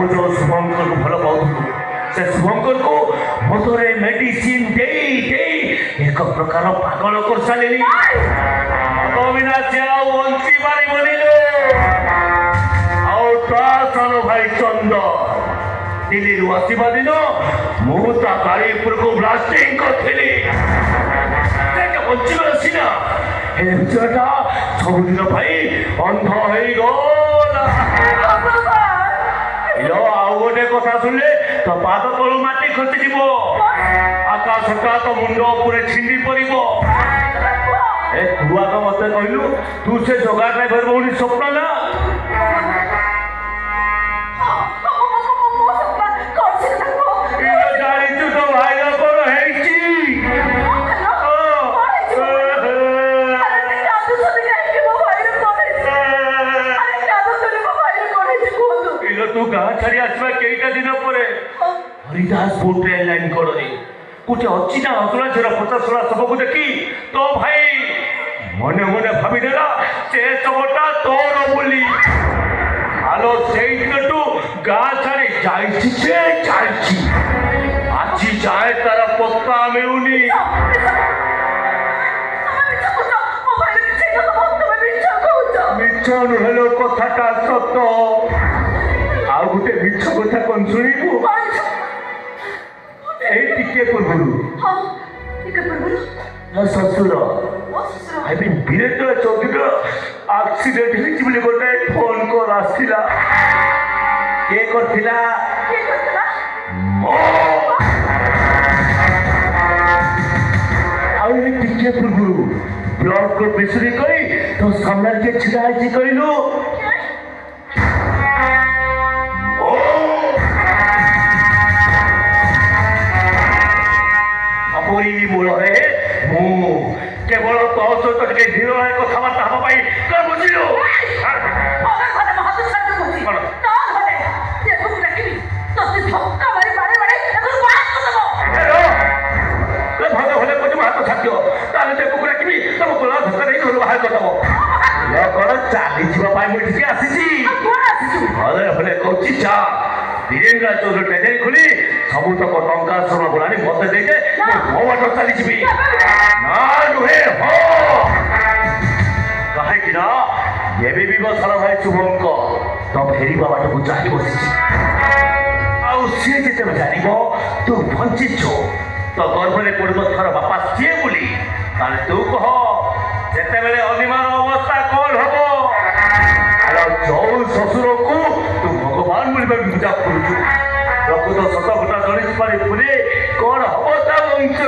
जो शुभंकर को भल पाऊलु से शुभंकर को मधुरे मेडिसिन देई देई एक प्रकार पागल कर सारे बंची पारी बनिले आनो भाई चंद दिल्ली आसवा दिन मुझा गाड़ी को ब्लास्टिंग करी बंचीगला सीना बेचारा सबुदिन अंध हो गला आउ गोटे कथा शुणिले तो पाद तलु माटी खसी आकाश का तो मुंड उपरे छिंडी पड़ तू आग मत कहलु तू से जगा ड्राइवर भौणी स्वप्न ना जानी तो भाई कौन है तू गाँ छाड़ी आसवा कईटा दिन पर हरिदासपुर ट्रेन लाइन कड़े गोटे अच्छी ना हसुला झर पचासला सबको देखी तो भाई मन मन भाविदेला से सबटा तोर बोली आलो से दिनटू गाँ छाड़ी जाई आज जाए तार पत्ता मिलूनी मिछ नुहेलो कथाटा सत आ गोटे मिछ कथा कौन शुणु टिके पूर्व शशुर I mean Virendra Chaudhary accident होती गोटे फोन कॉल आसला के करथिला टिके पूर्व ब्लड को बेसुरी करी तो सामने के छिड़ा कहलु मूल केवल तो सहित टे धीर कथबार्ता हाँ कौन बुझिलु हाथ छाड़ कुकुर डाकि तुम कोला धक्का नहीं घर बाहर करदेव कौन चली मुझे आसी हले हले कौची चा वीरेन्द्र चौधरी ट्रेन खोली सबुतक टंका सोना बुलानी मत देखे मो बाट चली ना नुहे कहीं एवं भी सारा भाई शुभंकर तो फेर बाट को चाह बसी सी जिते जान तू बंचीचु तो गर्भे पड़ब थर बापा सी बोली तू कह जिते बेले अनिमार अवस्था कौन हम जो शशुर को तू भगवान बोलवा पूजा करुचु प्रकृत सत घटा गणेश पारे कौन हम ता वंश